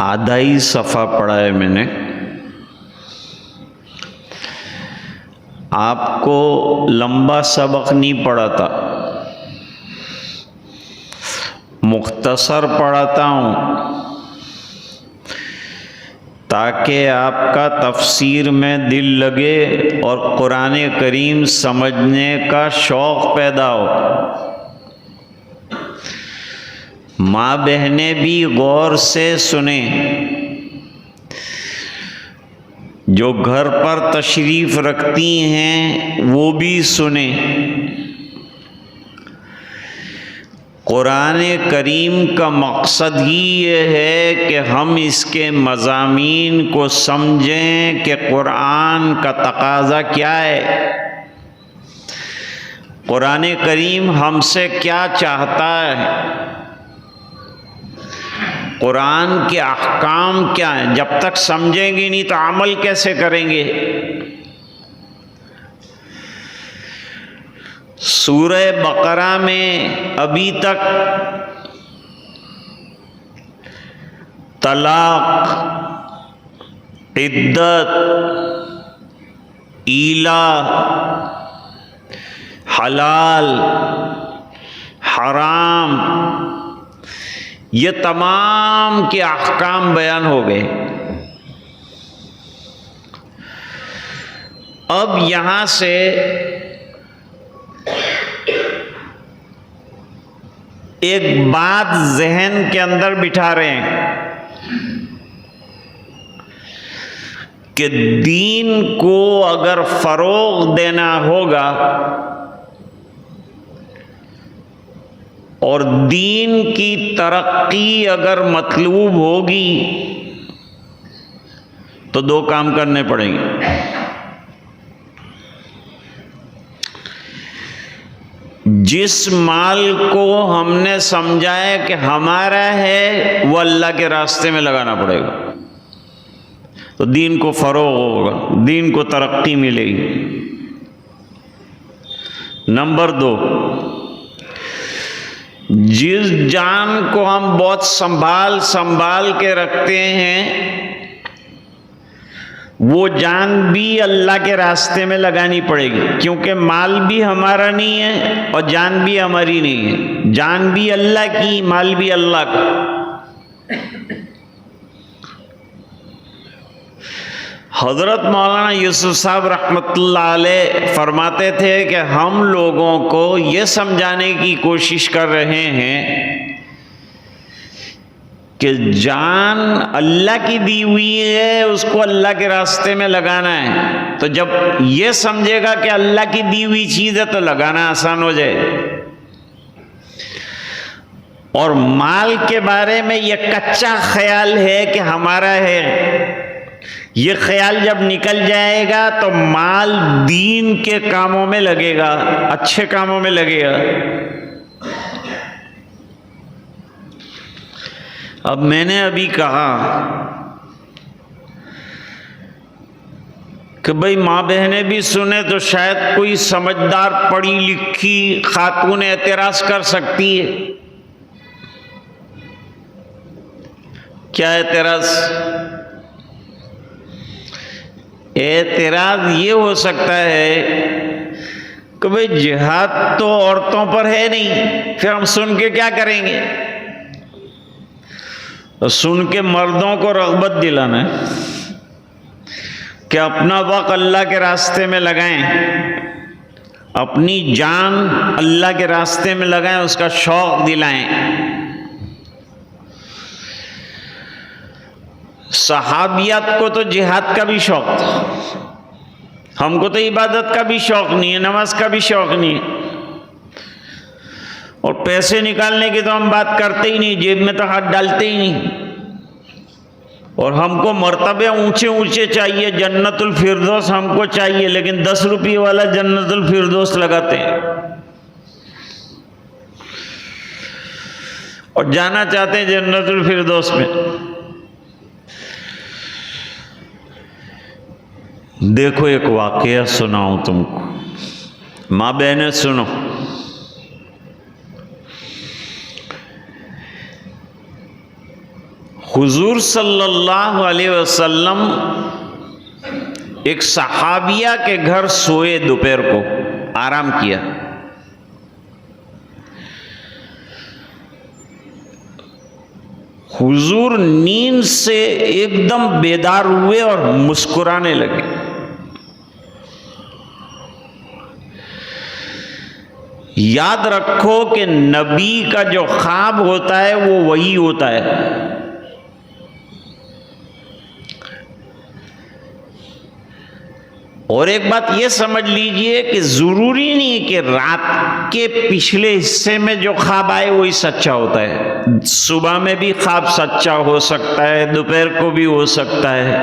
आधा ही सफ़ा पढ़ा है मैंने। आपको लंबा सबक नहीं पढ़ाता, मुख्तसर पढ़ाता हूँ ताकि आपका तफसीर में दिल लगे और कुरान करीम समझने का शौक़ पैदा हो। माँ बहनें भी गौर से सुने, जो घर पर तशरीफ़ रखती हैं वो भी सुने। कुरान करीम का मकसद ही ये है कि हम इसके मज़ामीन को समझें कि कुरान का तकाज़ा क्या है, कुरान करीम हमसे क्या चाहता है, कुरान के अहकाम क्या हैं। जब तक समझेंगे नहीं तो अमल कैसे करेंगे। सूरह बकरा में अभी तक तलाक, इद्दत, ईला, हलाल, हराम, ये तमाम के अहकाम बयान हो गए। अब यहाँ से एक बात जहन के अंदर बिठा रहे हैं कि दीन को अगर फरोग देना होगा और दीन की तरक्की अगर मतलूब होगी तो दो काम करने पड़ेंगे। जिस माल को हमने समझा है कि हमारा है वो अल्लाह के रास्ते में लगाना पड़ेगा तो दीन को फरोग होगा, दीन को तरक्की मिलेगी। नंबर 2, जिस जान को हम बहुत संभाल के रखते हैं वो जान भी अल्लाह के रास्ते में लगानी पड़ेगी, क्योंकि माल भी हमारा नहीं है और जान भी हमारी नहीं है। जान भी अल्लाह की, माल भी अल्लाह का। हज़रत मौलाना यूसुफ साहब रहमतुल्लाह अलैह फरमाते थे कि हम लोगों को ये समझाने की कोशिश कर रहे हैं कि जान अल्लाह की दी हुई है, उसको अल्लाह के रास्ते में लगाना है। तो जब ये समझेगा कि अल्लाह की दी हुई चीज है तो लगाना आसान हो जाए। और माल के बारे में ये कच्चा ख्याल है कि हमारा है, ये ख्याल जब निकल जाएगा तो माल दीन के कामों में लगेगा, अच्छे कामों में लगेगा। अब मैंने अभी कहा कि भाई माँ बहनें भी सुने तो शायद कोई समझदार पढ़ी लिखी खातून एतराज कर सकती है। क्या एतराज? एतराज ये हो सकता है कि भाई जिहाद तो औरतों पर है नहीं, फिर हम सुन के क्या करेंगे? तो सुन के मर्दों को रग़बत दिलाना है कि अपना वक़्त अल्लाह के रास्ते में लगाएं, अपनी जान अल्लाह के रास्ते में लगाएं, उसका शौक़ दिलाएं। सहाबियात को तो जिहाद का भी शौक़ था, हमको तो इबादत का भी शौक़ नहीं है, नमाज का भी शौक़ नहीं है। और पैसे निकालने की तो हम बात करते ही नहीं, जेब में तो हाथ डालते ही नहीं। और हमको मर्तबे ऊंचे ऊंचे चाहिए, जन्नतुल फिरदौस हमको चाहिए, लेकिन 10 रुपये वाला जन्नतुल फिरदौस लगाते हैं और जाना चाहते हैं जन्नतुल फिरदौस में। देखो एक वाकया सुनाऊं तुमको, माँ बहनें सुनो। हुजूर सल्लल्लाहु अलैहि वसल्लम एक सहाबिया के घर सोए, दोपहर को आराम किया। हुजूर नींद से एकदम बेदार हुए और मुस्कुराने लगे। याद रखो कि नबी का जो ख्वाब होता है वो वही होता है। और एक बात ये समझ लीजिए कि जरूरी नहीं कि रात के पिछले हिस्से में जो ख्वाब आए वही सच्चा होता है। सुबह में भी ख्वाब सच्चा हो सकता है, दोपहर को भी हो सकता है।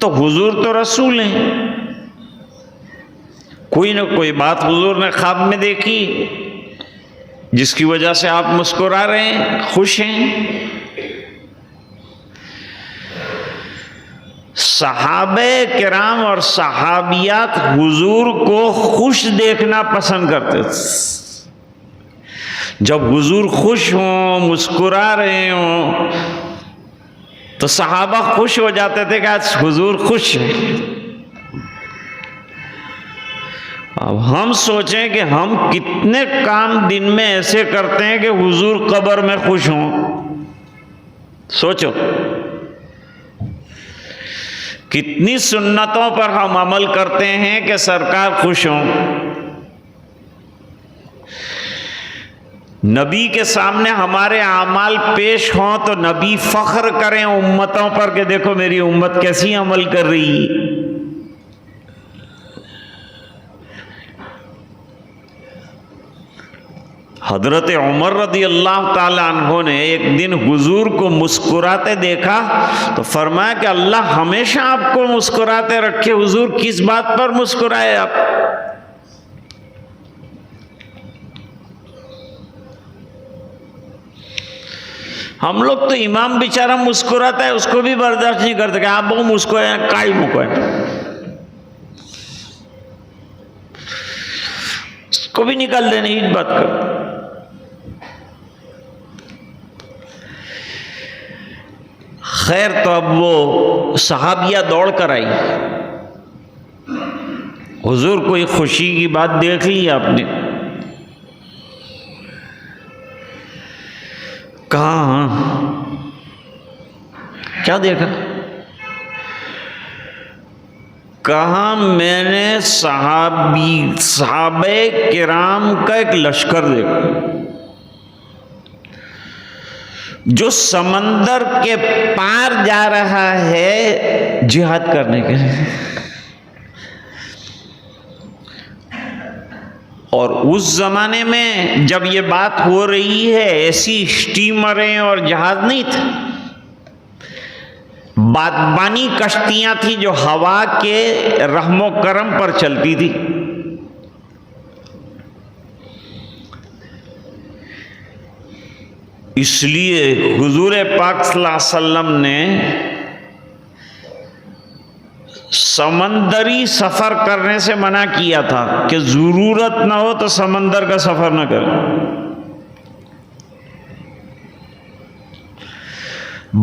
तो हुजूर तो रसूल हैं, कोई ना कोई बात हुजूर ने ख्वाब में देखी जिसकी वजह से आप मुस्कुरा रहे हैं, खुश हैं। सहाबे किराम और सहाबियात हुजूर को खुश देखना पसंद करते थे। जब हुजूर खुश हों, मुस्कुरा रहे हों, तो सहाबा खुश हो जाते थे कि आज हुजूर खुश हैं। अब हम सोचें कि हम कितने काम दिन में ऐसे करते हैं कि हुजूर कब्र में खुश हों। सोचो कितनी सुन्नतों पर हम अमल करते हैं कि सरकार खुश हों। नबी के सामने हमारे आमाल पेश हों तो नबी फख्र करें उम्मतों पर कि देखो मेरी उम्मत कैसी अमल कर रही है। हजरत उमर रदी अल्लाह ताला अन्हो ने एक दिन हुजूर को मुस्कुराते देखा तो फरमाया कि अल्लाह हमेशा आपको मुस्कुराते रखे। हुजूर किस बात पर मुस्कुराए आप? हम लोग तो इमाम बेचारा मुस्कुराता है उसको भी बर्दाश्त नहीं करते कि आप वो मुस्कुराए काई मुकाए, उसको भी निकाल देने इस बात कर। खैर तो अब वो सहाबिया दौड़ कर आई, हुजूर कोई खुशी की बात देख ली आपने? कहा क्या देखा? कहा मैंने सहाबे किराम का एक लश्कर देखा जो समंदर के पार जा रहा है जिहाद करने के लिए। और उस जमाने में जब ये बात हो रही है ऐसी स्टीमरें और जहाज नहीं थे, बादबानी कश्तियां थी जो हवा के रहमो करम पर चलती थी। इसलिए हुजूर पाक सल्लल्लाहु अलैहि वसल्लम ने समंदरी सफर करने से मना किया था कि जरूरत ना हो तो समंदर का सफर ना करें,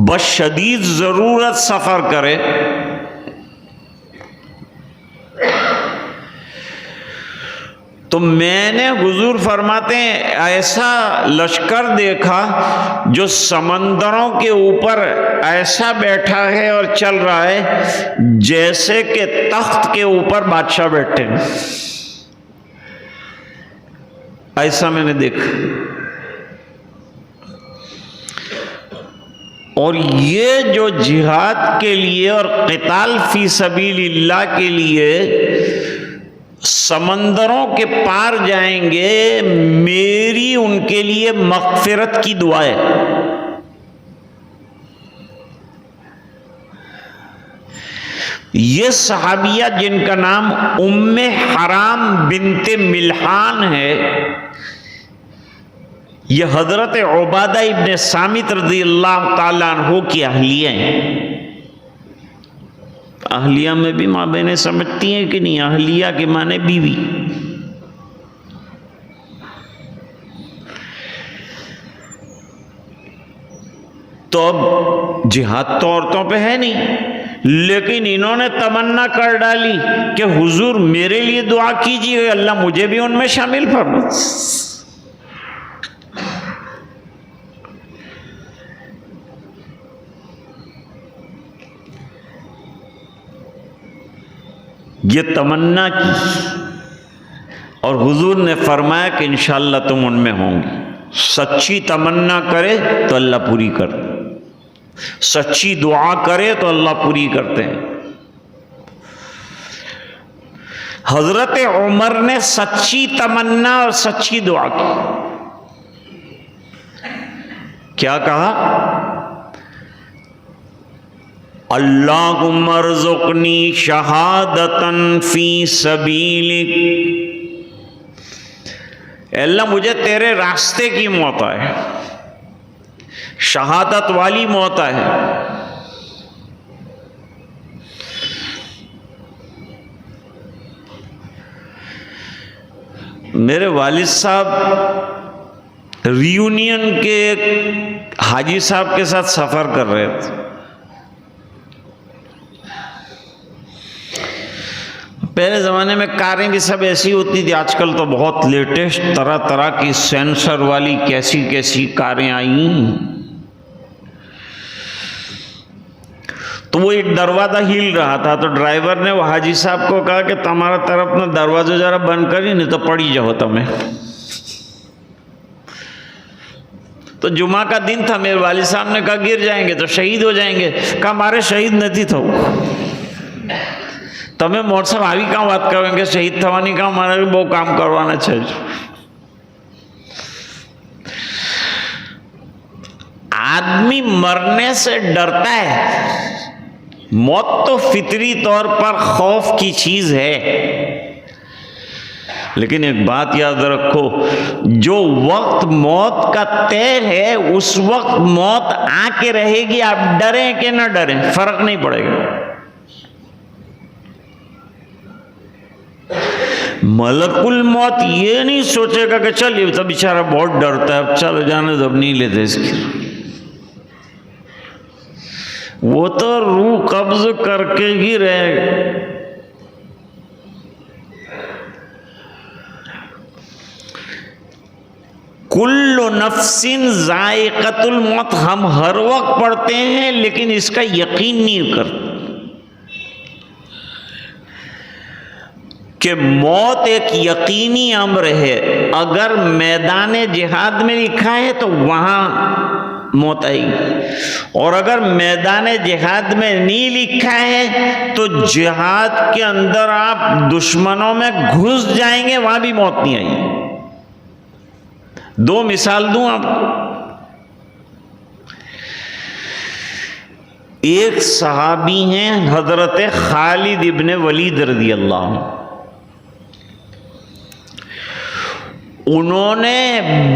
बशदीद जरूरत सफर करे। तो मैंने हुजूर फरमाते हैं ऐसा लश्कर देखा जो समंदरों के ऊपर ऐसा बैठा है और चल रहा है जैसे कि तख्त के ऊपर बादशाह बैठे हैं, ऐसा मैंने देखा। और ये जो जिहाद के लिए और क़िताल फी सबीलिल्लाह के लिए समंदरों के पार जाएंगे, मेरी उनके लिए मग़फ़िरत की दुआ है। ये सहाबिया जिनका नाम उम्मे हराम बिनते मिल्हान है, ये हजरत उबादा इब्ने सामित रज़ियल्लाहु ताला अन्हु की अहलिया हैं। अहलिया में भी माँ बहनें समझती हैं कि नहीं, अहलिया के माने बीवी। तो अब जिहाद तो औरतों पे है नहीं, लेकिन इन्होंने तमन्ना कर डाली कि हुजूर मेरे लिए दुआ कीजिए, अल्लाह मुझे भी उनमें शामिल फरमा। ये तमन्ना की और हुजूर ने फरमाया कि इंशाअल्लाह तुम उनमें होंगी। सच्ची तमन्ना करे तो अल्लाह पूरी कर, सच्ची दुआ करे तो अल्लाह पूरी करते हैं। हजरत उमर ने सच्ची तमन्ना और सच्ची दुआ की। क्या कहा? अल्लाहुम्मा अर्ज़ुक़नी शहादतन फी सबीलिक, अल्लाह मुझे तेरे रास्ते की मौत है, शहादत वाली मौत है। मेरे वालिद साहब रियूनियन के हाजी साहब के साथ सफ़र कर रहे थे। पहले ज़माने में कारें भी सब ऐसी होती थी, आजकल तो बहुत लेटेस्ट तरह तरह की सेंसर वाली कैसी कैसी कारें आई। तो वो एक दरवाज़ा हिल रहा था, तो ड्राइवर ने वो हाजी साहब को कहा कि तुम्हारा तरफ ना दरवाज़ा ज़रा बंद करिए, नहीं तो पड़ी जाओ तुम्हें। तो जुमा का दिन था, मेरे वालिद साहब ने कहा गिर जाएंगे तो शहीद हो जाएंगे। कहा मारे शहीद नहीं थो, તમે મોર સાહેબ આવી કાં વાત કરો કે શહીદ થવાની કામ, મારે બહુ કામ કરવાના છે। आदमी मरने से डरता है, मौत तो फितरी तौर पर खौफ की चीज है, लेकिन एक बात याद रखो, जो वक्त मौत का तय है उस वक्त मौत आके रहेगी। आप डरें कि ना डरें फर्क नहीं पड़ेगा। मलकुल मौत ये नहीं सोचेगा कि चल ये तो बेचारा बहुत डरता है, अब चलो जाने दो, अब नहीं लेते इसकी। वो तो रूह कब्ज करके ही रहेगा। कुल्लु नफ्सिन जायक़तुल मौत हम हर वक्त पढ़ते हैं, लेकिन इसका यकीन नहीं करते। कि मौत एक यकीनी अम्र है। अगर मैदान जिहाद में लिखा है तो वहां मौत आएगी, और अगर मैदान जिहाद में नहीं लिखा है तो जिहाद के अंदर आप दुश्मनों में घुस जाएंगे, वहां भी मौत नहीं आएगी। दो मिसाल दूं आपको। एक सहाबी हैं हजरत खालिद इब्ने वलीद रज़ी अल्लाह अन्हु। उन्होंने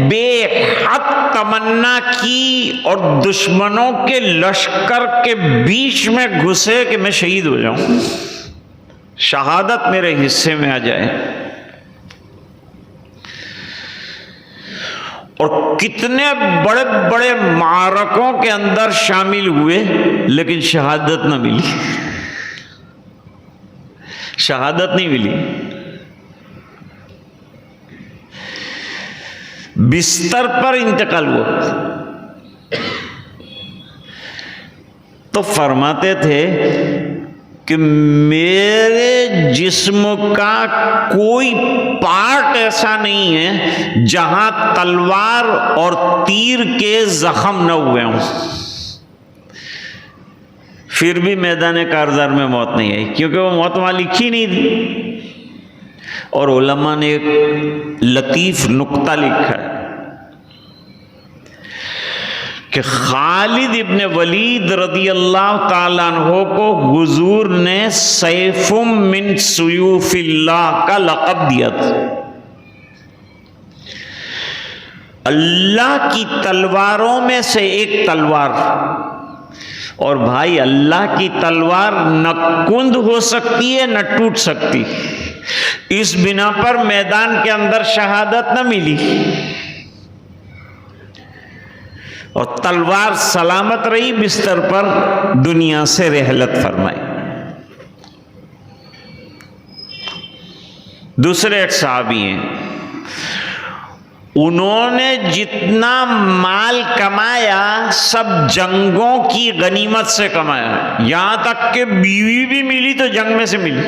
बेहद तमन्ना की और दुश्मनों के लश्कर के बीच में घुसे कि मैं शहीद हो जाऊं, शहादत मेरे हिस्से में आ जाए। और कितने बड़े बड़े मारकों के अंदर शामिल हुए, लेकिन शहादत न मिली, शहादत नहीं मिली। बिस्तर पर इंतकाल हुआ। तो फरमाते थे कि मेरे जिस्म का कोई पार्ट ऐसा नहीं है जहां तलवार और तीर के जख्म न हुए हों। फिर भी मैदान कारजार में मौत नहीं आई, क्योंकि वो मौत वहां लिखी नहीं थी। और उलमा ने एक लतीफ नुक्ता लिखा है कि खालिद इब्ने वलीद रज़ी अल्लाह ताला अन्हु को हुजूर ने सैफुम मिन सुयूफिल्लाह का लक़ब दिया था। अल्लाह की तलवारों में से एक तलवार। और भाई, अल्लाह की तलवार न कुंद हो सकती है न टूट सकती। इस बिना पर मैदान के अंदर शहादत न मिली, और तलवार सलामत रही बिस्तर पर, दुनिया से रहलत फरमाई। दूसरे एक साहबी हैं, उन्होंने जितना माल कमाया सब जंगों की गनीमत से कमाया। यहां तक कि बीवी भी मिली तो जंग में से मिली।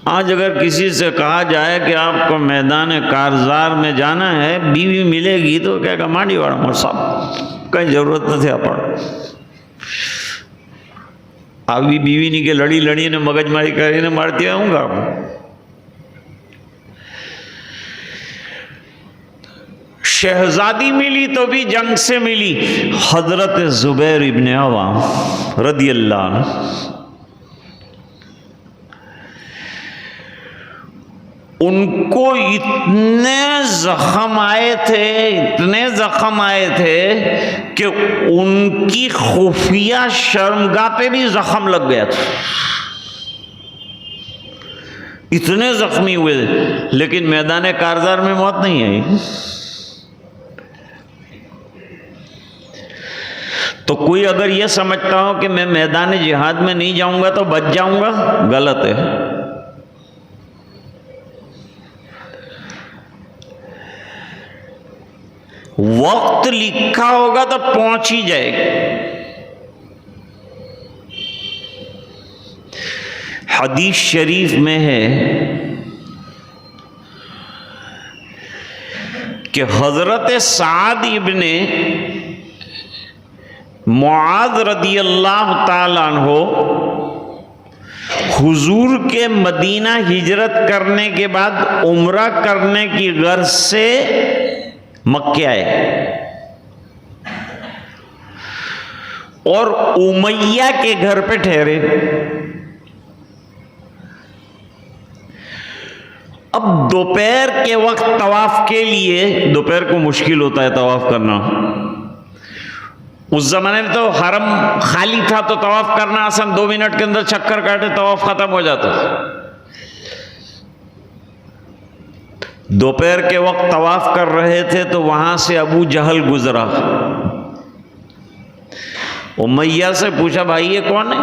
आज अगर किसी से कहा जाए कि आपको मैदान कारजार में जाना है, बीवी मिलेगी, तो क्या कमांडी वाला मोर साहब कहीं जरूरत न थे अपन આવી बीवी नहीं के लड़ी लड़ी ने मगजमारी કરીને मारती आऊंगा। शहजादी मिली तो भी जंग से मिली। हजरत जुबैर इब्ने अवाम रज़ी अल्लाह अन्हु, उनको इतने जख्म आए थे, इतने जख्म आए थे कि उनकी खुफिया शर्मगाह पे भी जख्म लग गया था। इतने जख्मी हुए थे, लेकिन मैदान कारजार में मौत नहीं आई। तो कोई अगर यह समझता हो कि मैं मैदान जिहाद में नहीं जाऊंगा तो बच जाऊंगा, गलत है। वक्त लिखा होगा तो पहुंच ही जाएगा। हदीस शरीफ में है कि हजरत साद इब्ने मुआज रज़ी अल्लाह ताला अन्हु हुजूर के मदीना हिजरत करने के बाद उम्रा करने की गर्ज से मक्के आए, और उमैया के घर पे ठहरे। अब दोपहर के वक्त तवाफ के लिए, दोपहर को मुश्किल होता है तवाफ करना। उस जमाने में तो हरम खाली था तो तवाफ करना आसान, 2 मिनट के अंदर चक्कर काटे तवाफ खत्म हो जाता। दोपहर के वक्त तवाफ कर रहे थे तो वहां से अबू जहल गुजरा। उमैया से पूछा, भाई ये कौन है?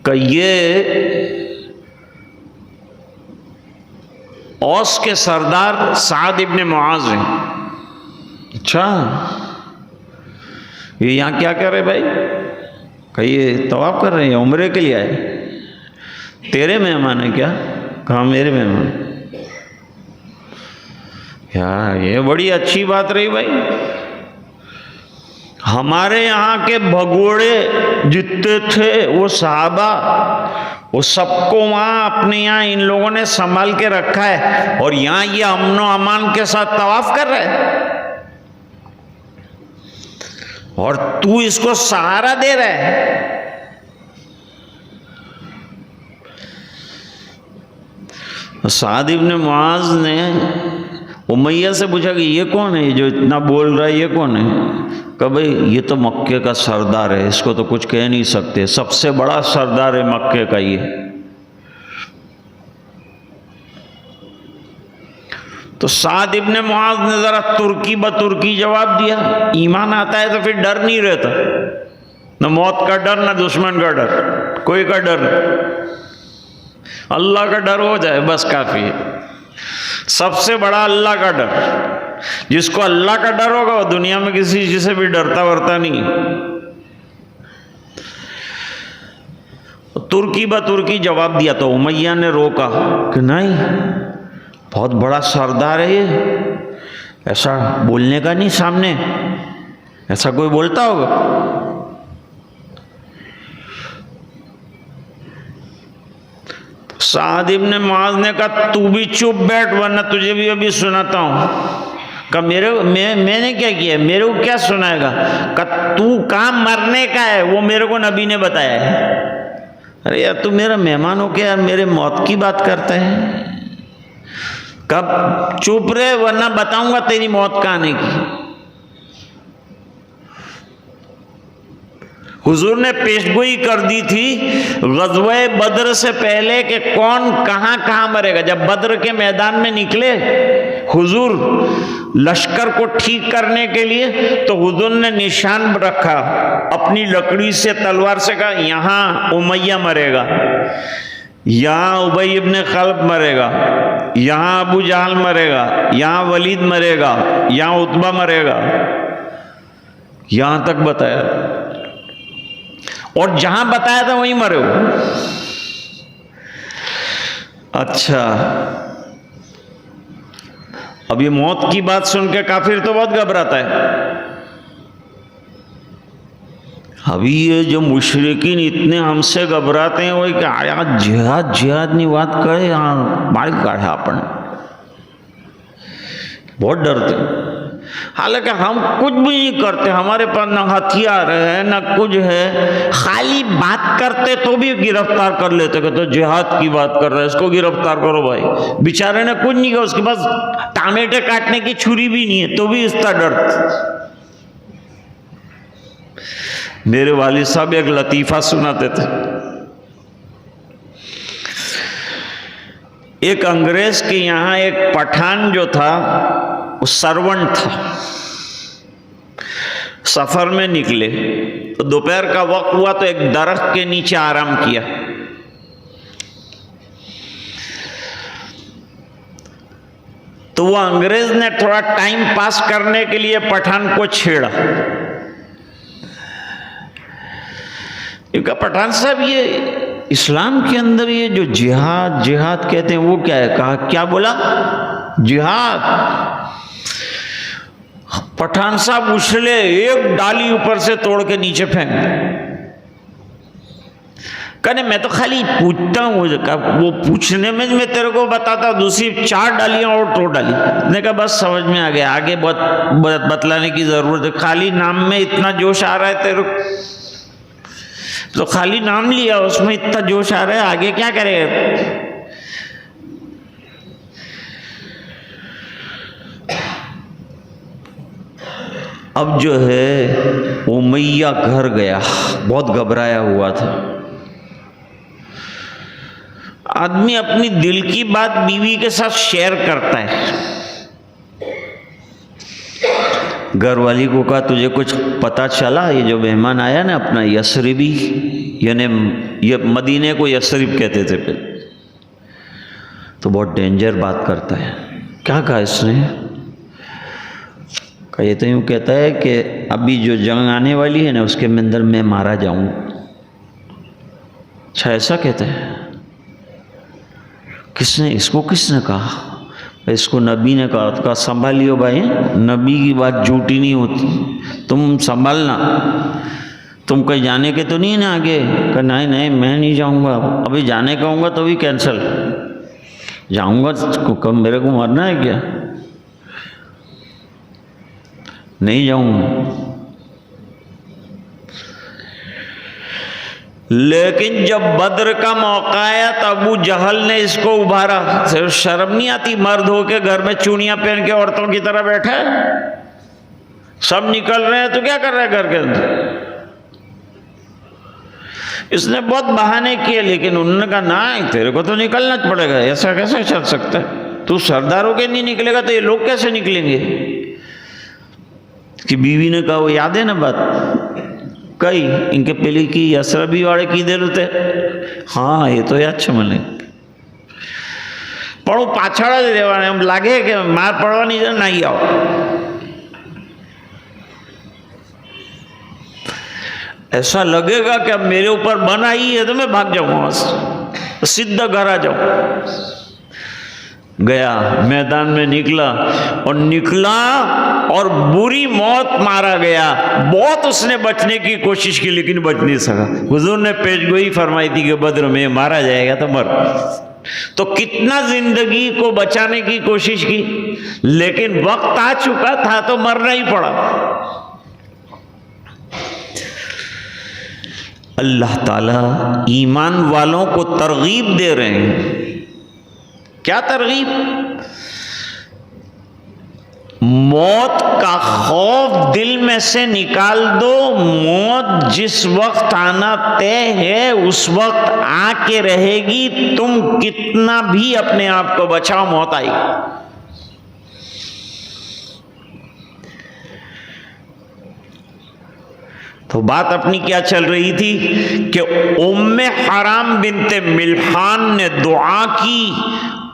कि ये औस के सरदार साद इब्ने मुआज हैं। अच्छा, ये यहाँ क्या कर रहे भाई? कहिए तवाफ कर रहे हैं, उम्रे के लिए आए? तेरे मेहमान है क्या? कहा मेरे मेहमान। यार ये बड़ी अच्छी बात रही भाई। हमारे यहाँ के भगोड़े जितने थे वो सहाबा, वो सबको वहाँ अपने यहाँ इन लोगों ने संभाल के रखा है, और यहाँ ये अमनो अमान के साथ तवाफ कर रहे हैं, और तू इसको सहारा दे रहा है। साद इब्न मुआज ने उमैया से पूछा कि ये कौन है, ये जो इतना बोल रहा है ये कौन है? कहा भाई ये तो मक्के का सरदार है, इसको तो कुछ कह नहीं सकते, सबसे बड़ा सरदार है मक्के का ये। तो साद इब्न मुआज ने जरा तुर्की बतुर्की जवाब दिया। ईमान आता है तो फिर डर नहीं रहता, न मौत का डर न दुश्मन का डर, कोई का डर नहीं, अल्लाह का डर हो जाए बस काफी है। सबसे बड़ा अल्लाह का डर, जिसको अल्लाह का डर होगा वो दुनिया में किसी चीज से भी डरता वरता नहीं। तुर्की बतुर्की जवाब दिया तो उमैया ने रोका कि नहीं, बहुत बड़ा सरदार है ये, ऐसा बोलने का नहीं सामने, ऐसा कोई बोलता होगा? साद इब्न मुआज ने कहा तू भी चुप बैठ वरना तुझे भी अभी सुनाता हूं। कहा मैंने क्या किया, मेरे को क्या सुनाएगा? कहा तू काम मरने का है, वो मेरे को नबी ने बताया है। अरे यार तू मेरा मेहमान हो के यार मेरे मौत की बात करता है। कब चुप रहे वरना बताऊंगा तेरी मौत का आने की। हुजूर ने पेशगोई कर दी थी ग़ज़वे बद्र से पहले कि कौन कहां कहां मरेगा। जब बद्र के मैदान में निकले हुजूर लश्कर को ठीक करने के लिए, तो हुजूर ने निशान रखा अपनी लकड़ी से, तलवार से, कहा यहां उमैया मरेगा, यहाँ उबई इब्न खल्ब मरेगा, यहाँ अबू जहल मरेगा, यहाँ वलीद मरेगा, यहाँ उतबा मरेगा, यहाँ तक बताया, और जहां बताया था वहीं मरे हो। अच्छा, अब ये मौत की बात सुन के काफिर तो बहुत घबराता है। अभी ये जो मुशरिकीन इतने हमसे घबराते हैं, वही क्या यार जिहाद जिहाद नहीं बात करे, यहाँ मार काढ़ा अपन, बहुत डरते हैं। हालांकि हम कुछ भी नहीं करते, हमारे पास ना हथियार है ना कुछ है, खाली बात करते तो भी गिरफ्तार कर लेते, कहते तो जिहाद की बात कर रहे हैं, इसको गिरफ्तार करो भाई। बेचारे ने कुछ नहीं किया, उसके पास टमाटर काटने की छुरी भी नहीं है, तो भी इसका डर। मेरे वालिद साहब एक लतीफा सुनाते थे। एक अंग्रेज के यहाँ एक पठान जो था वो सर्वेंट था, सफर में निकले तो दोपहर का वक्त हुआ तो एक दरख्त के नीचे आराम किया। तो वो अंग्रेज ने थोड़ा टाइम पास करने के लिए पठान को छेड़ा। क्योंकि पठान साहब ये इस्लाम के अंदर ये जो जिहाद जिहाद कहते हैं वो क्या है? कहा क्या बोला? जिहाद। पठान साहब उछले, एक डाली ऊपर से तोड़ के नीचे फेंक। कहने मैं तो खाली पूछता हूँ, वो पूछने में मैं तेरे को बताता, दूसरी 4 डालियां और तोड़ डाली। मैंने कहा बस समझ में आ गया, आगे बहुत बतलाने की जरूरत है, खाली नाम में इतना जोश आ रहा है तेरे को, तो खाली नाम लिया उसमें इतना जोश आ रहा है, आगे क्या करेगा? अब जो है उमैया घर गया, बहुत घबराया हुआ था। आदमी अपनी दिल की बात बीवी के साथ शेयर करता है। घरवाली को कहा तुझे कुछ पता चला, ये जो मेहमान आया ना अपना यसरिबी, यानी ये मदीने को यसरिब कहते थे फिर, तो बहुत डेंजर बात करता है। क्या कहा इसने? ये तो यूँ कहता है कि अभी जो जंग आने वाली है ना उसके अंदर मैं मारा जाऊं। अच्छा ऐसा कहता है? किसने इसको कहा? इसको नबी ने कहा संभालियो भाई, नबी की बात झूठी नहीं होती, तुम संभालना। तुम कहीं जाने के तो नहीं ना आगे? कहा नहीं नहीं मैं नहीं जाऊंगा, अभी जाने का होगा तो भी कैंसिल, जाऊंगा कब, मेरे को मरना है क्या? नहीं जाऊंगा। लेकिन जब बद्र का मौका आया तो अबू जहल ने इसको उभारा। सिर्फ शर्म नहीं आती, मर्द होके घर में चूड़ियां पहन के औरतों की तरह बैठा है, सब निकल रहे हैं तो क्या कर रहा है घर के अंदर? इसने बहुत बहाने किए, लेकिन उन्होंने कहा ना तेरे को तो निकलना पड़ेगा, ऐसा कैसे चल सकता है? तू सरदार होके नहीं निकलेगा तो ये लोग कैसे निकलेंगे? कि बीवी ने कहा वो याद है ना बात कई इनके पहले की असरबी वाले की दे थे। हाँ ये तो याद છે મને, પણ હું પાછળ જ રહેવાને, એમ લાગે કે માર પડવાની છે, નહીં આવો। ऐसा लगेगा कि अब मेरे ऊपर बन आई है तो मैं भाग जाऊंगा, बस सीधा घर आ जाऊं। गया मैदान में निकला और बुरी मौत मारा गया। बहुत उसने बचने की कोशिश की लेकिन बच नहीं सका। हुजूर ने पेशगोई फरमाई थी कि बद्र में मारा जाएगा तो मर, तो कितना जिंदगी को बचाने की कोशिश की, लेकिन वक्त आ चुका था तो मरना ही पड़ा। अल्लाह ताला ईमान वालों को तरगीब दे रहे हैं। क्या तरगीब? मौत का खौफ दिल में से निकाल दो। मौत जिस वक्त आना तय है उस वक्त आके रहेगी, तुम कितना भी अपने आप को बचाओ, मौत आई। तो बात अपनी क्या चल रही थी कि उम्मे हराम बिनते मिल्हान ने दुआ की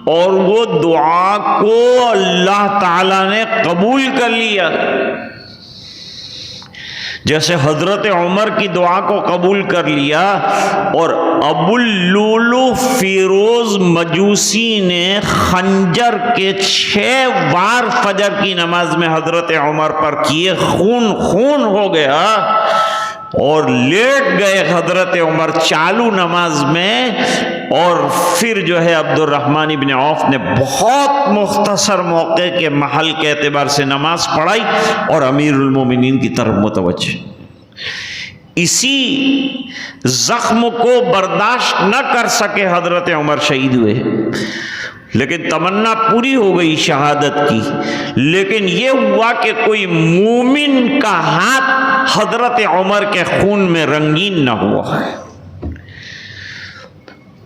और वो दुआ को अल्लाह ताला ने कबूल कर लिया। जैसे हजरत उमर की दुआ को कबूल कर लिया और अबुल लुलु फिरोज मजूसी ने खंजर के 6 वार फजर की नमाज में हजरत उमर पर किए, खून खून हो गया और लेट गए हजरत उमर चालू नमाज में। और फिर जो है अब्दुर्रहमान इब्न औफ ने बहुत मुख्तसर मौके के महल के एतबार से नमाज पढ़ाई और अमीरुल मोमिनीन की तरफ मुतवज्जे। इसी जख्म को बर्दाश्त न कर सके हजरत उमर शहीद हुए, लेकिन तमन्ना पूरी हो गई शहादत की। लेकिन यह हुआ कि कोई मूमिन का हाथ हजरत उमर के खून में रंगीन न हुआ।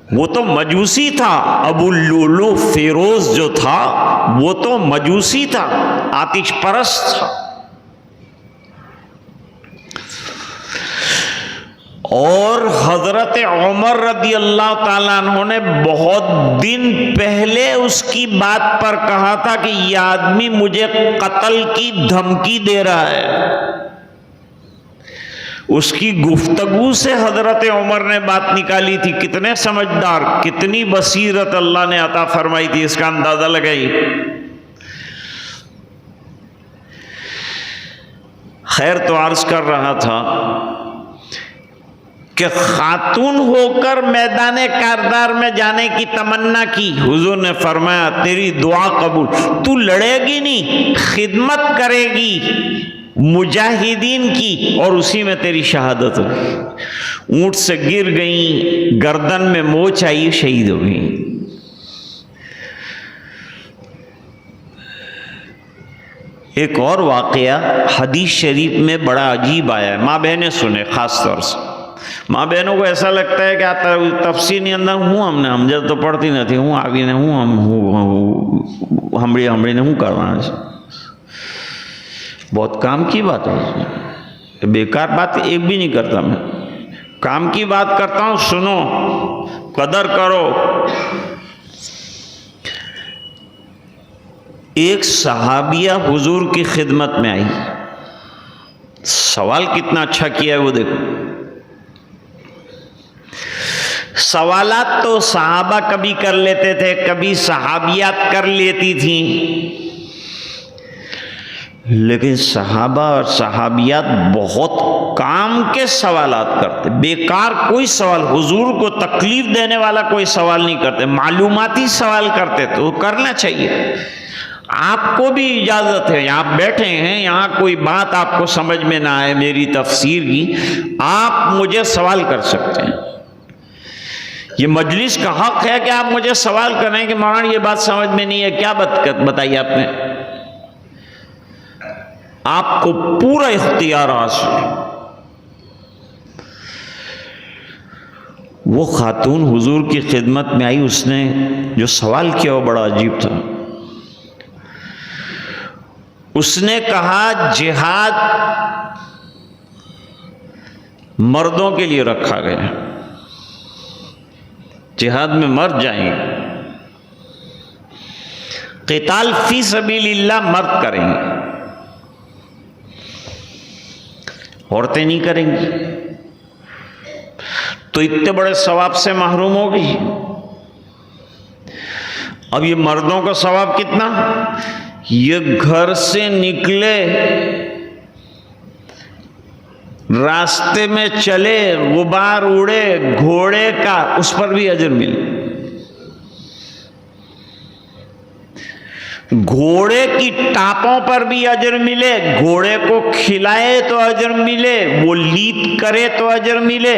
वो तो मजूसी था, अबुल लुलु फिरोज जो था वो तो मजूसी था, आतिश परस्त था। और हजरत उमर रदी अल्लाह ताला अन्हु ने बहुत दिन पहले उसकी बात पर कहा था कि यह आदमी मुझे कत्ल की धमकी दे रहा है। उसकी गुफ्तगू से हजरत उमर ने बात निकाली थी। कितने समझदार, कितनी बसीरत अल्लाह ने अता फरमाई थी, इसका अंदाजा लगाई। खैर तो अर्ज कर रहा था कि खातून होकर मैदान कारदार में जाने की तमन्ना की। हुजूर ने फरमाया तेरी दुआ कबूल, तू लड़ेगी नहीं, खिदमत करेगी मुजाहिदीन की और उसी में तेरी शहादत होगी। ऊंट से गिर गई, गर्दन में मोच आई, शहीद हो गई। एक और वाकया हदीस शरीफ में बड़ा अजीब आया है, माँ बहनें सुने खास तौर से। माँ बहनों को ऐसा लगता है कि आ तफसीर अंदर हूँ हमने हमजद तो पढ़ती नहीं हूँ आगे ने हूँ हम हमड़ी ने हूँ करवाना। बहुत काम की बात है, बेकार बात एक भी नहीं करता मैं, काम की बात करता हूँ। सुनो, कदर करो। एक सहाबिया हुजूर की खिदमत में आई, सवाल कितना अच्छा किया है वो देखो। सवालात तो सहाबा कभी कर लेते थे, कभी सहाबियात कर लेती थी, लेकिन सहाबा और सहाबियात बहुत काम के सवालात करते, बेकार कोई सवाल, हुजूर को तकलीफ देने वाला कोई सवाल नहीं करते, मालूमाती सवाल करते। तो वो करना चाहिए। आपको भी इजाजत है, आप बैठे हैं यहाँ, कोई बात आपको समझ में ना आए मेरी तफसीर की, आप मुझे सवाल कर सकते हैं। ये मजलिस का हक है कि आप मुझे सवाल करें कि मौलाना ये बात समझ में नहीं है, क्या बताइए आपने। आपको पूरा इख्तियार हासिल। वो खातून हुजूर की खिदमत में आई, उसने जो सवाल किया वो बड़ा अजीब था। उसने कहा जिहाद मर्दों के लिए रखा गया, जिहाद में मर्द जाएंगे, क़िताल फी सबीलिल्लाह मर्द करेंगे, औरतें नहीं करेंगी। तो इतने बड़े सवाब से महरूम होगी। अब ये मर्दों का सवाब कितना, ये घर से निकले, रास्ते में चले, गुबार उड़े घोड़े का, उस पर भी अजर मिले। घोड़े की टापों पर भी अजर मिले, घोड़े को खिलाए तो अजर मिले, वो लीद करे तो अजर मिले,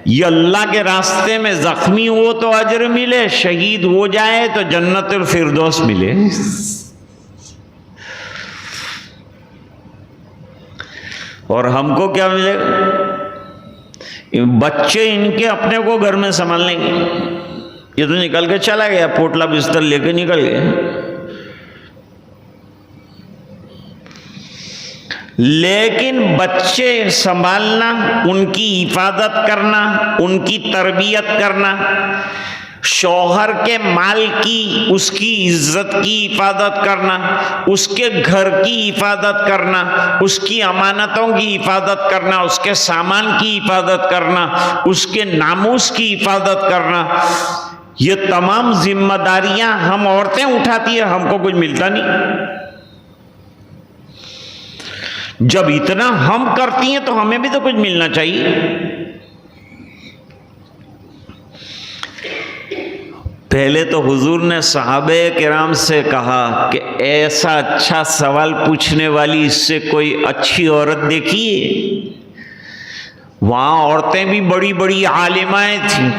ये अल्लाह के रास्ते में जख्मी हो तो अजर मिले, शहीद हो जाए तो जन्नतुल फिरदौस मिले। और हमको क्या मिलेगा? बच्चे इनके अपने को घर में संभाल लेंगे। ये तो निकल के चला गया, पोटला बिस्तर लेके निकल गया, लेकिन बच्चे संभालना, उनकी हिफाजत करना, उनकी तरबियत करना, शौहर के माल की, उसकी इज्जत की हिफाजत करना, उसके घर की हिफाजत करना, उसकी अमानतों की हिफाजत करना, उसके सामान की हिफाजत करना, उसके नामूस की हिफाजत करना, ये तमाम जिम्मेदारियां हम औरतें उठाती है, हमको कुछ मिलता नहीं। जब इतना हम करती हैं तो हमें भी तो कुछ मिलना चाहिए। पहले तो हुजूर ने सहाबे किराम से कहा कि ऐसा अच्छा सवाल पूछने वाली इससे कोई अच्छी औरत देखिए। वहां औरतें भी बड़ी बड़ी आलिमाएं थीं।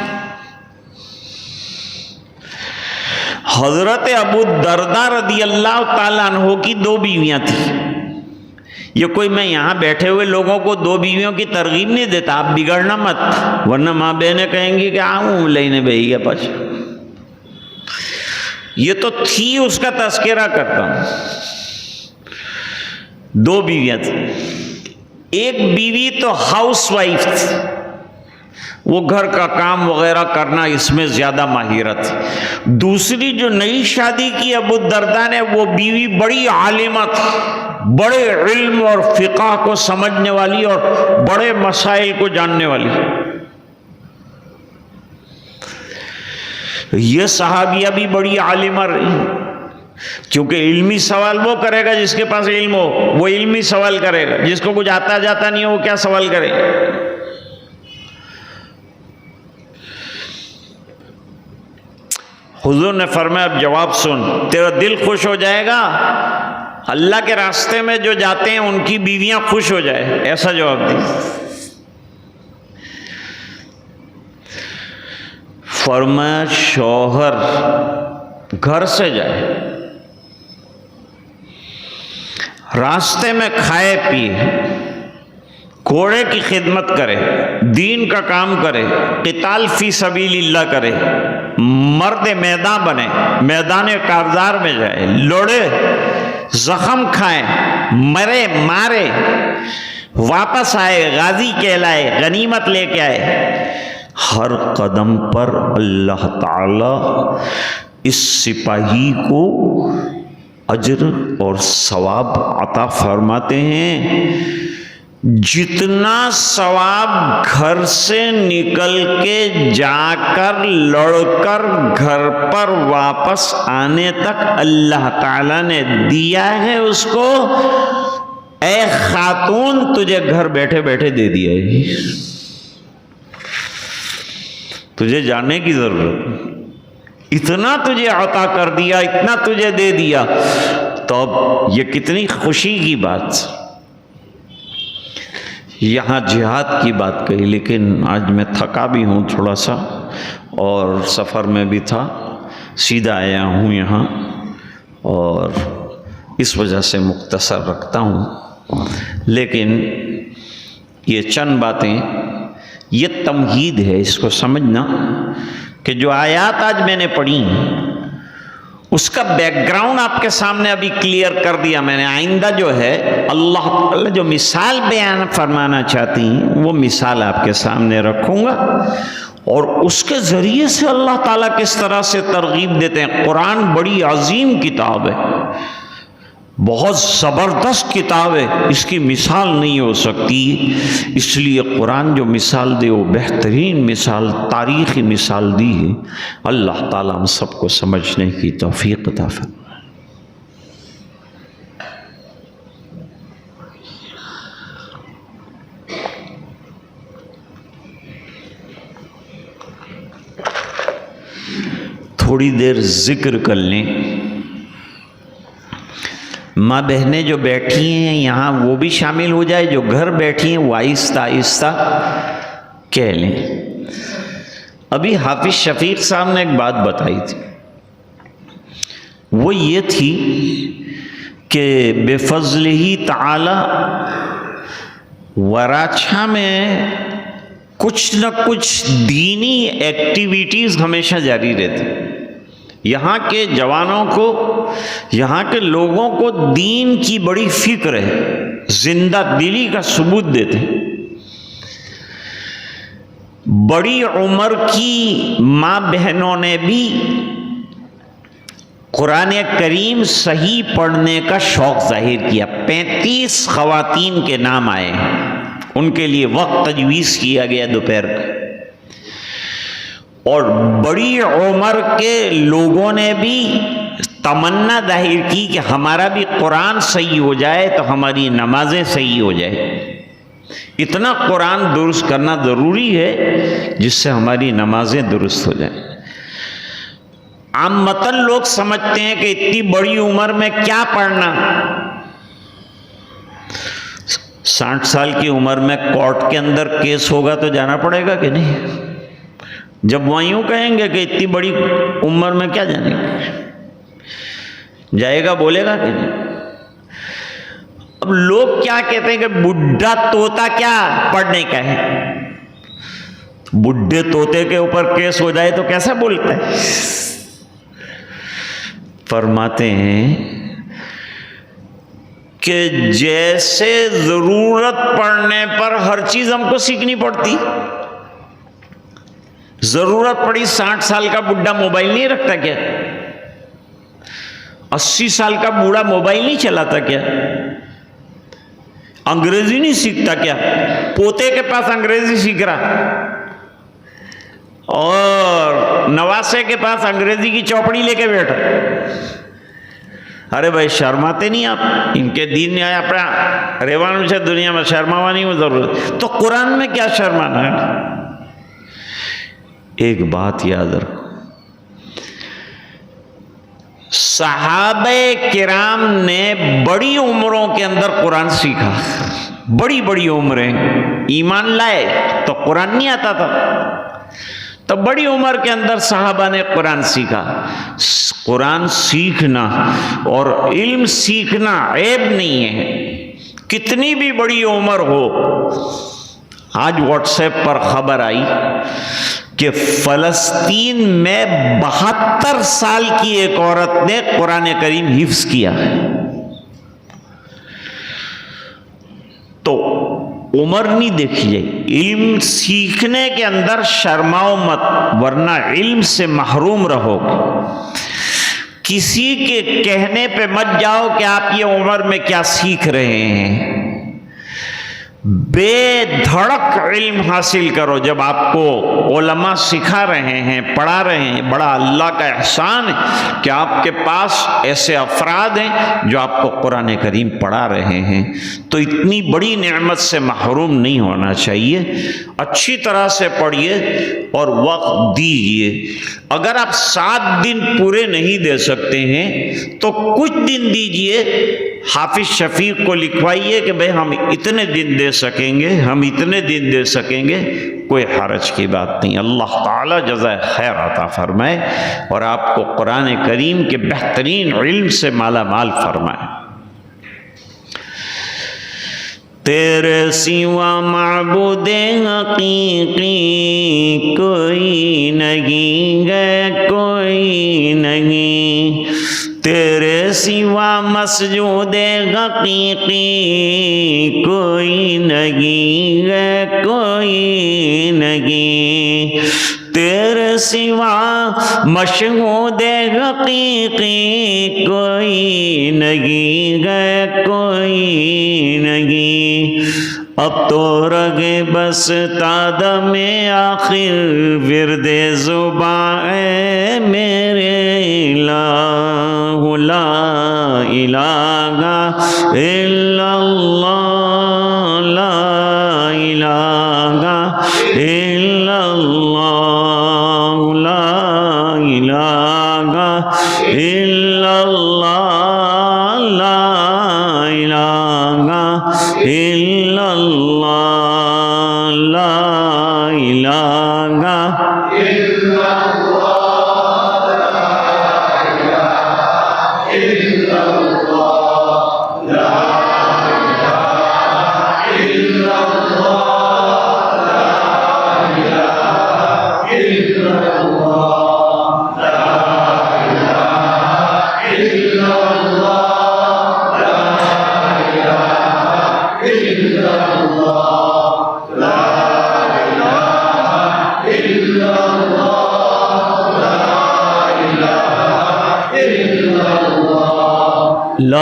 हजरत अबू दरदा रदी अल्लाह ताला अन्हु की 2 बीवियां थी। ये कोई मैं यहाँ बैठे हुए लोगों को 2 बीवियों की तरगीब नहीं देता, आप बिगड़ना मत, वरना माँ बहनें कहेंगी कि आऊँ लेने भैया पास। ये तो थी, उसका तस्करा करता हूँ। 2 बीवियाँ थी। एक बीवी तो हाउस वाइफ थी, वो घर का काम वगैरह करना इसमें ज्यादा माहिरत थी। दूसरी जो नई शादी की अबू दरदा ने, वो बीवी बड़ी आलिमा थी, बड़े इल्म और फिक़ह को समझने वाली और बड़े मसाइल को जानने वाली। ये सहाबिया भी बड़ी आलिमा रही, क्योंकि इल्मी सवाल वो करेगा जिसके पास इल्म हो, वो इल्मी सवाल करेगा। जिसको कुछ आता जाता नहीं हो, वो क्या सवाल करे। हुजूर ने फरमाया, अब जवाब सुन, तेरा दिल खुश हो जाएगा, अल्लाह के रास्ते में जो जाते हैं उनकी बीवियां खुश हो जाए, ऐसा जवाब दी। फरमाया शौहर घर से जाए, रास्ते में खाए पिए, घोड़े की खिदमत करे, दीन का काम करे, क़िताल फी सबीलिल्लाह करे, मर्द मैदान बने, मैदान कारजार में जाए, लड़े, जख्म खाए, मरे मारे, वापस आए, गाजी कहलाए, गनीमत लेके आए। हर कदम पर अल्लाह ताला इस सिपाही को अज्र और सवाब अता फरमाते हैं। जितना सवाब घर से निकल के जाकर लड़कर घर पर वापस आने तक अल्लाह ताला ने दिया है, उसको ए खातून तुझे घर बैठे बैठे दे दिया है। तुझे जानने की जरूरत, इतना तुझे अता कर दिया, इतना तुझे दे दिया, तो अब ये कितनी खुशी की बात। यहाँ जिहाद की बात कही, लेकिन आज मैं थका भी हूँ थोड़ा सा और सफ़र में भी था, सीधा आया हूँ यहाँ और इस वजह से मुख्तसर रखता हूँ। लेकिन ये चंद बातें, ये तमहीद है, इसको समझना कि जो आयात आज मैंने पढ़ी उसका बैकग्राउंड आपके सामने अभी क्लियर कर दिया मैंने। आइंदा जो है अल्लाह ताला जो मिसाल बयान फरमाना चाहती हैं वो मिसाल आपके सामने रखूंगा और उसके ज़रिए से अल्लाह ताला किस तरह से तरगीब देते हैं। कुरान बड़ी अजीम किताब है, बहुत ज़बरदस्त किताब है, इसकी मिसाल नहीं हो सकती। इसलिए कुरान जो मिसाल दे वो बेहतरीन मिसाल, तारीख़ी मिसाल दी है। अल्लाह ताला हम सबको समझने की तौफीक अता फरमाए। थोड़ी देर जिक्र कर लें। माँ बहनें जो बैठी हैं यहाँ वो भी शामिल हो जाए, जो घर बैठी हैं वो आहिस्ता आहिस्ता कह लें। अभी हाफिज शफीक साहब ने एक बात बताई थी, वो ये थी कि बेफज़लिही ताला वराछा में कुछ न कुछ दीनी एक्टिविटीज़ हमेशा जारी रहती। यहाँ के जवानों को, यहाँ के लोगों को दीन की बड़ी फिक्र है, जिंदा दिली का सबूत देते हैं। बड़ी उम्र की माँ बहनों ने भी कुरान करीम सही पढ़ने का शौक जाहिर किया। 35 ख़वातीन के नाम आए, उनके लिए वक्त तजवीज़ किया गया दोपहर का। और बड़ी उम्र के लोगों ने भी तमन्ना जाहिर की कि हमारा भी कुरान सही हो जाए तो हमारी नमाजें सही हो जाए। इतना कुरान दुरुस्त करना ज़रूरी है जिससे हमारी नमाजें दुरुस्त हो जाएं। आमतन लोग समझते हैं कि इतनी बड़ी उम्र में क्या पढ़ना। 60 साल की उम्र में कोर्ट के अंदर केस होगा तो जाना पड़ेगा कि नहीं? जब वह यूं कहेंगे कि इतनी बड़ी उम्र में क्या जानेंगे, जाएगा बोलेगा कि नहीं? अब लोग क्या कहते हैं कि बुढ़ा तोता क्या पढ़ने का है। बुढ़े तोते के ऊपर केस हो जाए तो कैसा बोलता है? फरमाते हैं कि जैसे जरूरत पड़ने पर हर चीज हमको सीखनी पड़ती। जरूरत पड़ी, 60 साल का बुढ़ा मोबाइल नहीं रखता क्या? 80 साल का बूढ़ा मोबाइल नहीं चलाता क्या? अंग्रेजी नहीं सीखता क्या? पोते के पास अंग्रेजी सीख रहा और नवासे के पास अंग्रेजी की चौपड़ी लेके बैठा। अरे भाई शर्माते नहीं आप? इनके दीन न्याय अपना रेवानु से दुनिया में शर्मावानी में जरूरत, तो कुरान में क्या शर्माना है? एक बात याद रखो, सहाबे किराम ने बड़ी उम्रों के अंदर कुरान सीखा। बड़ी बड़ी उम्रें, ईमान लाए तो कुरान नहीं आता था, तो बड़ी उम्र के अंदर सहाबा ने कुरान सीखा। कुरान सीखना और इल्म सीखना ऐब नहीं है, कितनी भी बड़ी उम्र हो। आज व्हाट्सएप पर खबर आई कि फलस्तीन में 72 साल की एक औरत ने कुरान करीम हिफ्ज किया। तो उम्र नहीं देखी जाए, इल्म सीखने के अंदर शर्माओ मत, वरना इल्म से महरूम रहोगे। किसी के कहने पे मत जाओ कि आप ये उम्र में क्या सीख रहे हैं। बेधड़क इल्म हासिल करो। जब आपको उलमा सिखा रहे हैं, पढ़ा रहे हैं, बड़ा अल्लाह का एहसान है कि आपके पास ऐसे अफराद हैं जो आपको कुरान करीम पढ़ा रहे हैं। तो इतनी बड़ी नेमत से महरूम नहीं होना चाहिए। अच्छी तरह से पढ़िए और वक्त दीजिए। अगर आप 7 दिन पूरे नहीं दे सकते हैं तो कुछ दिन दीजिए। हाफिज शफीक को लिखवाइए कि भाई हम इतने दिन दे सकेंगे, हम इतने दिन दे सकेंगे, कोई हरज की बात नहीं। अल्लाह ताला जज़ा खैर अता फरमाए और आपको कुरान करीम के बेहतरीन इल्म से माला माल फरमाए। तेरे सिवा माबूदे हकीकी कोई नहीं है, कोई नहीं। तेरे सिवा मसजूदे हकीकी कोई नहीं है, कोई नहीं। तेरे सिवा मशहूदे हकीकी कोई नहीं है, कोई नहीं। अब तो रगे बस तादम आखिर विरदे ज़ुबान मेरे ला इलाहा इल्लल्लाह, ला इलाहा इल्लल्लाह, ला इलाहा इल्लल्लाह, ला इलाहा इल्लल्लाह, ला इलाहा ला इलाहा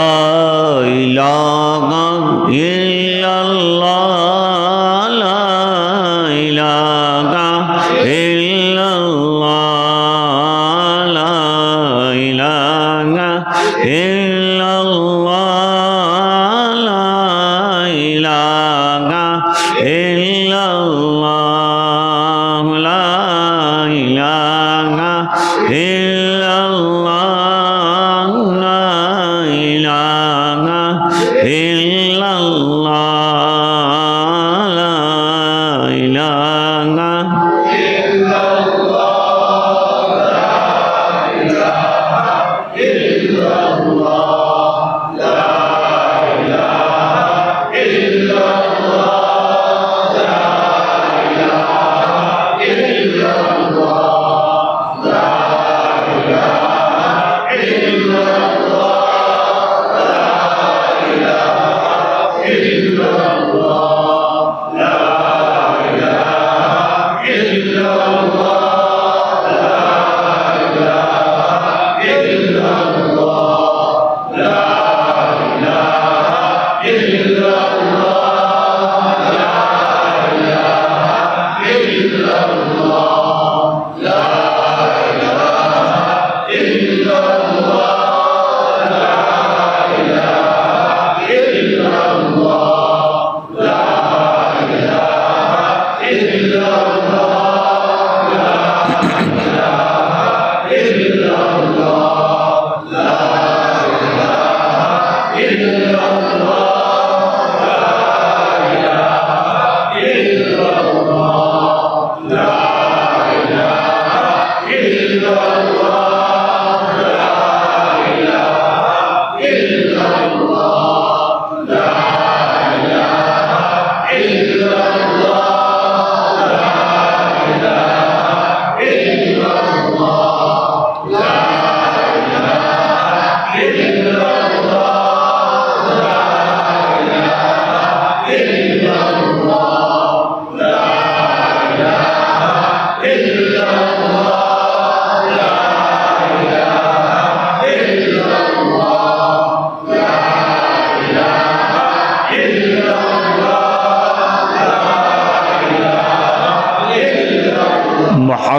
इल्लल्लाह, ला इलाहा इल्लल्लाह, ला इलाहा इल्लल्लाह, ला इलाहा इल्लल्लाह, ला इलाहा इल्लल्लाह,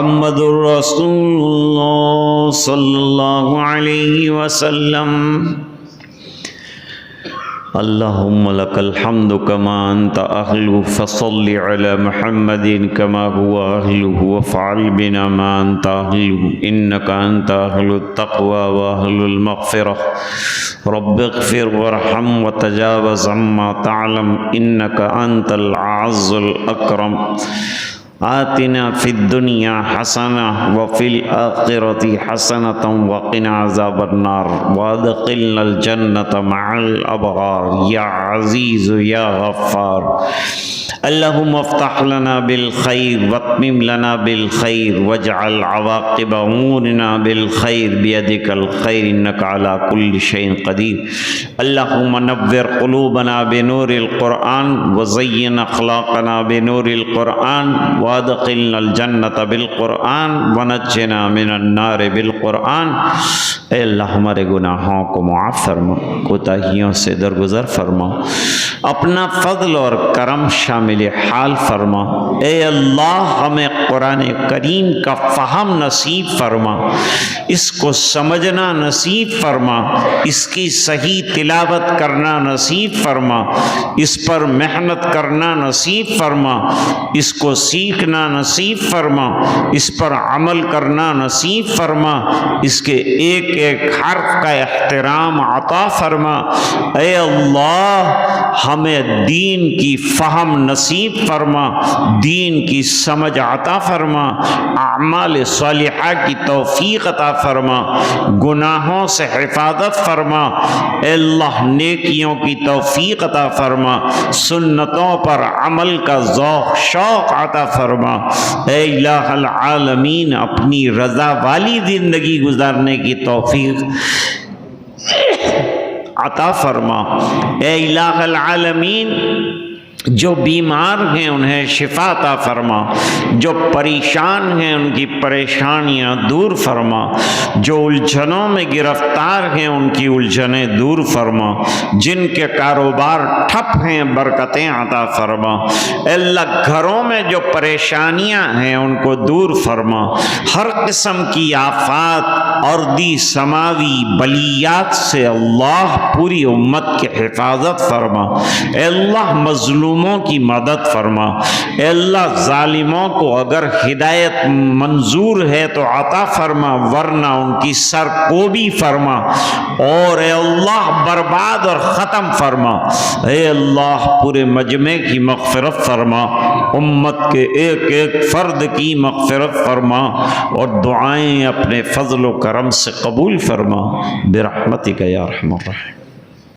मुहम्मदुर रसूलुल्लाह सल्लल्लाहु अलैहि वसल्लम। अल्लाहुम्मा लकल हम्दु कमा अंता अहलु फसल्लि अला मुहम्मदिन कमा हुवा अहलुहु वफ़अल बिना मा अंता अहलुहु इन्नका अंता अहलुत तक़वा व अहलुल मग़फ़िरह रब्बिग़फ़िर वरहम वतजावज़ अम्मा तअलम इन्नका अंतल अअज़्ज़ुल अकरम। आतिना फिद दुनिया हसना व फिल आखिरति हसनतम व क़िना अज़ाबन्नार वअदख़िलनल जन्नत मअल अबरार या अज़ीज़ु या गफ़्फ़ार। अल्लाहुम्मा अफ़्तह लना बिल खैर वत्मिम लना बिल खैर वजअल अवाक़िब उमूरिना बिल खैर बियदिकल खैर इन्नका अला कुल्लि शैइन क़दीर। अल्लाहुम्मा नव्विर क़ुलूबना बिनूरिल क़ुरआन व ज़य्यिन अख़लाक़ना बिनूरिल क़ुरआन वअदख़िलनल जन्नत बिल क़ुरआन वनज्जिना मिनन नार बिल क़ुरआन। ऐ अल्लाह हमारे गुनाहों को माफ़ फरमा, कोताहियों से दरगुज़र फरमा, अपना फ़ज़ल और करम शामिल हाल फरमा। ऐ अल्लाह हमें कुरान करीम का फ़हम नसीब फरमा, इसको समझना नसीब फरमा, इसकी सही तिलावत करना नसीब फरमा, इस पर मेहनत करना नसीब फरमा, इसको सीखना नसीब फरमा, इस पर अमल करना नसीब फरमा, इसके एक एक हर्फ का एहतराम अता फरमा। ऐ अल्लाह हमें दीन की फ़हम नसीब फरमा, दीन की समझ अता फरमा, अमाल सालिहा की तौफ़ीक़ अता फरमा, गुनाहों से हिफाजत फरमा। ऐ अल्लाह नेकियों की तौफ़ीक़ अता फरमा, सुन्नतों पर अमल का ज़ौक़ शौक़ अता फरमा। ऐ इलाहुल आलमीन अपनी रज़ा वाली ज़िंदगी गुजारने की तौफ़ीक़ अता फरमा। ऐ इलाहुल आलमीन जो बीमार हैं उन्हें शिफा अता फरमा, जो परेशान हैं उनकी परेशानियां दूर फरमा, जो उलझनों में गिरफ्तार हैं उनकी उलझनें दूर फरमा, जिनके कारोबार ठप हैं बरकतें अता फरमा। अल्लाह घरों में जो परेशानियां हैं उनको दूर फरमा, हर किस्म की आफात अर्दी समावी बलियात से अल्लाह पूरी उम्मत की हिफाजत फरमा। अल्लाह मजलूमों की मदद फरमा। अल्लाह जालिमों को अगर हिदायत मंजूर है तो अता फरमा, वरना उनकी सरकोबी फरमा और अल्लाह बर्बाद और ख़त्म फरमा। अल्लाह पूरे मजमे की मग़फ़िरत फरमा, उम्मत के एक एक फ़र्द की मग़फ़िरत फरमा और दुआएं अपने फ़ज़ल व करम से कबूल फरमा बिरहमतिक या अरहमर राहिमीन।